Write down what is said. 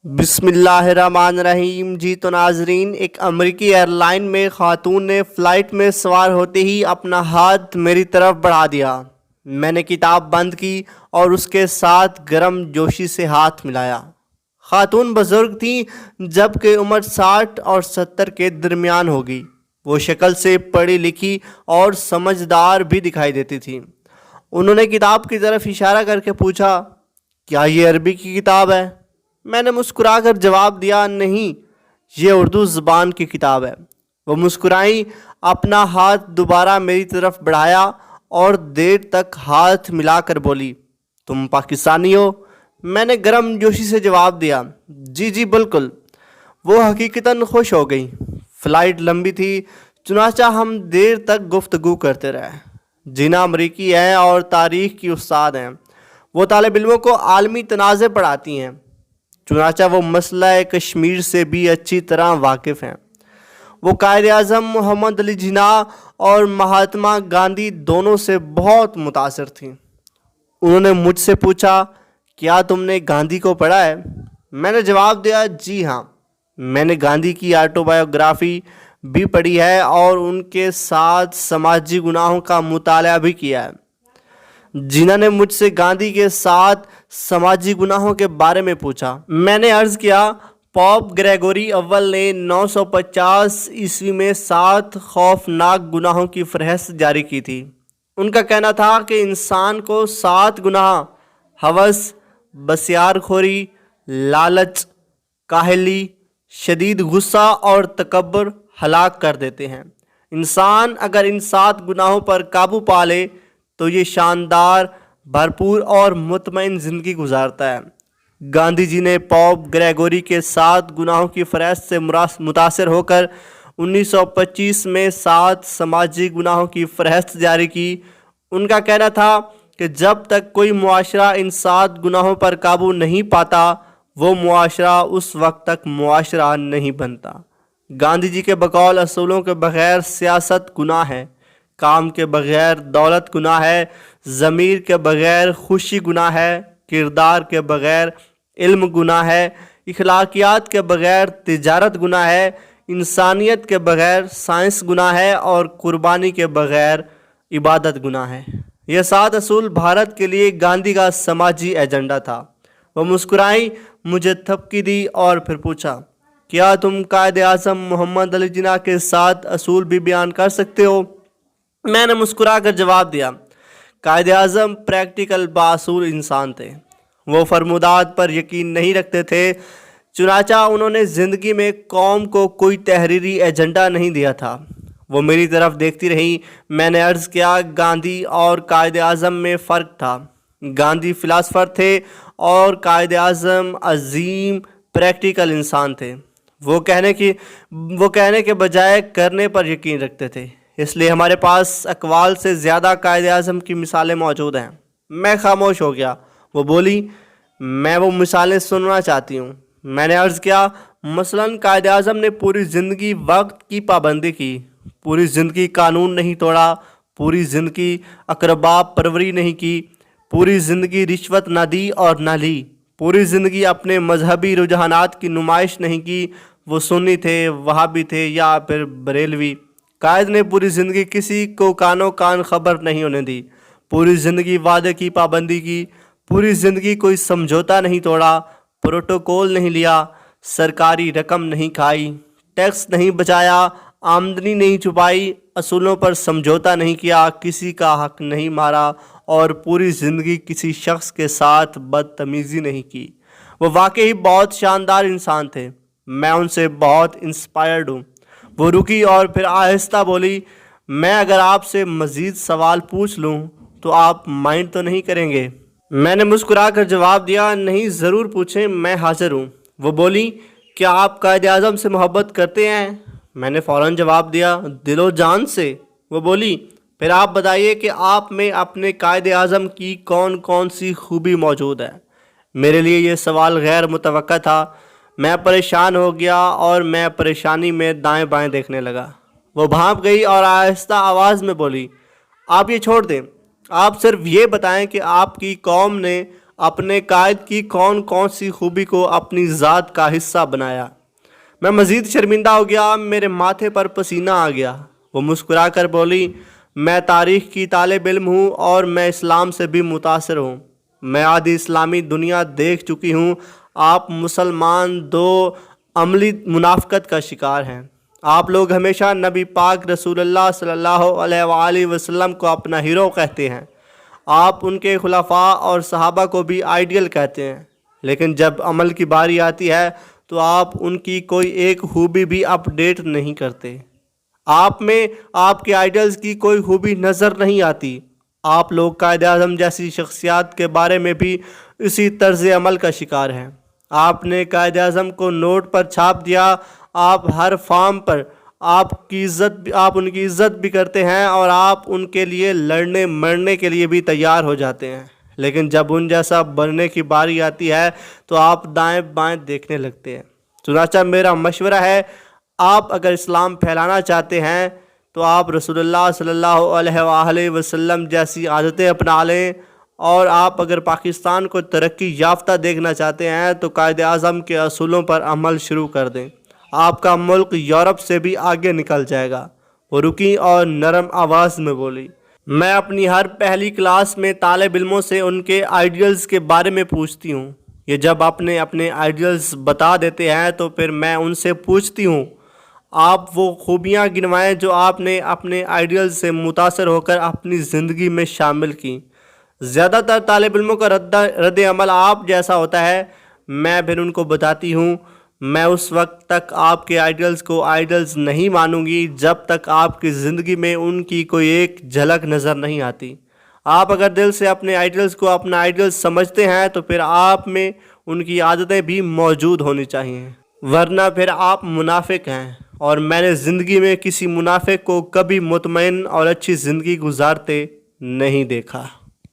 بسم اللہ الرحمن الرحیم۔ جی تو ناظرین، ایک امریکی ایئر لائن میں خاتون نے فلائٹ میں سوار ہوتے ہی اپنا ہاتھ میری طرف بڑھا دیا۔ میں نے کتاب بند کی اور اس کے ساتھ گرم جوشی سے ہاتھ ملایا۔ خاتون بزرگ تھیں، جبکہ عمر 60 اور 70 کے درمیان ہوگی۔ وہ شکل سے پڑھی لکھی اور سمجھدار بھی دکھائی دیتی تھی۔ انہوں نے کتاب کی طرف اشارہ کر کے پوچھا، کیا یہ عربی کی کتاب ہے؟ میں نے مسکرا کر جواب دیا، نہیں، یہ اردو زبان کی کتاب ہے۔ وہ مسکرائیں، اپنا ہاتھ دوبارہ میری طرف بڑھایا اور دیر تک ہاتھ ملا کر بولی، تم پاکستانی ہو؟ میں نے گرم جوشی سے جواب دیا، جی جی بالکل۔ وہ حقیقتاً خوش ہو گئی۔ فلائٹ لمبی تھی، چنانچہ ہم دیر تک گفتگو کرتے رہے۔ جینا امریکی ہیں اور تاریخ کی استاد ہیں۔ وہ طالب علموں کو عالمی تنازع پڑھاتی ہیں، چنانچہ وہ مسئلہ کشمیر سے بھی اچھی طرح واقف ہیں۔ وہ قائد اعظم محمد علی جناح اور مہاتما گاندھی دونوں سے بہت متاثر تھیں۔ انہوں نے مجھ سے پوچھا، کیا تم نے گاندھی کو پڑھا ہے؟ میں نے جواب دیا، جی ہاں، میں نے گاندھی کی آٹوبایوگرافی بھی پڑھی ہے اور ان کے ساتھ سماجی گناہوں کا مطالعہ بھی کیا ہے۔ جینا نے مجھ سے گاندھی کے ساتھ سماجی گناہوں کے بارے میں پوچھا۔ میں نے عرض کیا، پوپ گریگوری اول نے 950 عیسوی میں 7 خوفناک گناہوں کی فہرست جاری کی تھی۔ ان کا کہنا تھا کہ انسان کو 7 گناہ ہوس، بسیار خوری، لالچ، کاہلی، شدید غصہ اور تکبر ہلاک کر دیتے ہیں۔ انسان اگر ان 7 گناہوں پر قابو پا لے تو یہ شاندار، بھرپور اور مطمئن زندگی گزارتا ہے۔ گاندھی جی نے پوپ گریگوری کے 7 گناہوں کی فہرست سے متاثر ہو کر 1925 میں 7 سماجی گناہوں کی فہرست جاری کی۔ ان کا کہنا تھا کہ جب تک کوئی معاشرہ ان 7 گناہوں پر قابو نہیں پاتا، وہ معاشرہ اس وقت تک معاشرہ نہیں بنتا۔ گاندھی جی کے بقول اصولوں کے بغیر سیاست گناہ ہے، کام کے بغیر دولت گناہ ہے، ضمیر کے بغیر خوشی گناہ ہے، کردار کے بغیر علم گناہ ہے، اخلاقیات کے بغیر تجارت گناہ ہے، انسانیت کے بغیر سائنس گناہ ہے اور قربانی کے بغیر عبادت گناہ ہے۔ یہ 7 اصول بھارت کے لیے گاندھی کا سماجی ایجنڈا تھا۔ وہ مسکرائیں، مجھے تھپکی دی اور پھر پوچھا، کیا تم قائد اعظم محمد علی جناح کے 7 اصول بھی بیان کر سکتے ہو؟ میں نے مسکرا کر جواب دیا، قائد اعظم پریکٹیکل باصول انسان تھے۔ وہ فرمودات پر یقین نہیں رکھتے تھے، چنانچہ انہوں نے زندگی میں قوم کو کوئی تحریری ایجنڈا نہیں دیا تھا۔ وہ میری طرف دیکھتی رہی۔ میں نے عرض کیا، گاندھی اور قائد اعظم میں فرق تھا۔ گاندھی فلاسفر تھے اور قائد اعظم عظیم پریکٹیکل انسان تھے۔ وہ کہنے کے بجائے کرنے پر یقین رکھتے تھے۔ اس لیے ہمارے پاس اقوال سے زیادہ قائد اعظم کی مثالیں موجود ہیں۔ میں خاموش ہو گیا۔ وہ بولی، میں وہ مثالیں سننا چاہتی ہوں۔ میں نے عرض کیا، مثلاً قائد اعظم نے پوری زندگی وقت کی پابندی کی، پوری زندگی قانون نہیں توڑا، پوری زندگی اقربا پروری نہیں کی، پوری زندگی رشوت نہ دی اور نہ لی، پوری زندگی اپنے مذہبی رجحانات کی نمائش نہیں کی۔ وہ سنی تھے، وہابی تھے یا پھر بریلوی۔ قائد نے پوری زندگی کسی کو کانوں کان خبر نہیں ہونے دی، پوری زندگی وعدے کی پابندی کی، پوری زندگی کوئی سمجھوتا نہیں توڑا، پروٹوکول نہیں لیا، سرکاری رقم نہیں کھائی، ٹیکس نہیں بچایا، آمدنی نہیں چھپائی، اصولوں پر سمجھوتا نہیں کیا، کسی کا حق نہیں مارا اور پوری زندگی کسی شخص کے ساتھ بدتمیزی نہیں کی۔ وہ واقعی بہت شاندار انسان تھے۔ میں ان سے بہت انسپائرڈ ہوں۔ وہ رکی اور پھر آہستہ بولی، میں اگر آپ سے مزید سوال پوچھ لوں تو آپ مائنڈ تو نہیں کریں گے؟ میں نے مسکرا کر جواب دیا، نہیں، ضرور پوچھیں، میں حاضر ہوں۔ وہ بولی، کیا آپ قائد اعظم سے محبت کرتے ہیں؟ میں نے فوراً جواب دیا، دل و جان سے۔ وہ بولی، پھر آپ بتائیے کہ آپ میں اپنے قائد اعظم کی کون کون سی خوبی موجود ہے؟ میرے لیے یہ سوال غیر متوقع تھا۔ میں پریشان ہو گیا اور میں پریشانی میں دائیں بائیں دیکھنے لگا۔ وہ بھانپ گئی اور آہستہ آواز میں بولی، آپ یہ چھوڑ دیں، آپ صرف یہ بتائیں کہ آپ کی قوم نے اپنے قائد کی کون کون سی خوبی کو اپنی ذات کا حصہ بنایا۔ میں مزید شرمندہ ہو گیا، میرے ماتھے پر پسینہ آ گیا۔ وہ مسکرا کر بولی، میں تاریخ کی طالب علم ہوں اور میں اسلام سے بھی متاثر ہوں۔ میں آدھی اسلامی دنیا دیکھ چکی ہوں۔ آپ مسلمان دو عملی منافقت کا شکار ہیں۔ آپ لوگ ہمیشہ نبی پاک رسول اللہ صلی اللہ علیہ وآلہ وسلم کو اپنا ہیرو کہتے ہیں۔ آپ ان کے خلفاء اور صحابہ کو بھی آئیڈیل کہتے ہیں، لیکن جب عمل کی باری آتی ہے تو آپ ان کی کوئی ایک خوبی بھی اپ ڈیٹ نہیں کرتے۔ آپ میں آپ کے آئیڈلز کی کوئی خوبی نظر نہیں آتی۔ آپ لوگ قائد اعظم جیسی شخصیات کے بارے میں بھی اسی طرز عمل کا شکار ہیں۔ آپ نے قائد اعظم کو نوٹ پر چھاپ دیا۔ آپ ہر فارم پر آپ ان کی عزت بھی کرتے ہیں اور آپ ان کے لیے لڑنے مرنے کے لیے بھی تیار ہو جاتے ہیں، لیکن جب ان جیسا بننے کی باری آتی ہے تو آپ دائیں بائیں دیکھنے لگتے ہیں۔ چنانچہ میرا مشورہ ہے، آپ اگر اسلام پھیلانا چاہتے ہیں تو آپ رسول اللہ صلی اللہ علیہ وآلہ وسلم جیسی عادتیں اپنا لیں، اور آپ اگر پاکستان کو ترقی یافتہ دیکھنا چاہتے ہیں تو قائد اعظم کے اصولوں پر عمل شروع کر دیں۔ آپ کا ملک یورپ سے بھی آگے نکل جائے گا۔ وہ رکی اور نرم آواز میں بولی، میں اپنی ہر پہلی کلاس میں طالب علموں سے ان کے آئیڈیلز کے بارے میں پوچھتی ہوں۔ یہ جب اپنے آئیڈیلز بتا دیتے ہیں تو پھر میں ان سے پوچھتی ہوں، آپ وہ خوبیاں گنوائیں جو آپ نے اپنے آئیڈیلز سے متاثر ہو کر اپنی زندگی میں شامل کی۔ زیادہ تر طالب علموں کا رد عمل آپ جیسا ہوتا ہے۔ میں پھر ان کو بتاتی ہوں، میں اس وقت تک آپ کے آئیڈیلز کو آئیڈیلز نہیں مانوں گی جب تک آپ کی زندگی میں ان کی کوئی ایک جھلک نظر نہیں آتی۔ آپ اگر دل سے اپنے آئیڈیلز کو اپنا آئیڈیلز سمجھتے ہیں تو پھر آپ میں ان کی عادتیں بھی موجود ہونی چاہیے، ورنہ پھر آپ منافق ہیں، اور میں نے زندگی میں کسی منافق کو کبھی مطمئن اور اچھی زندگی گزارتے نہیں دیکھا۔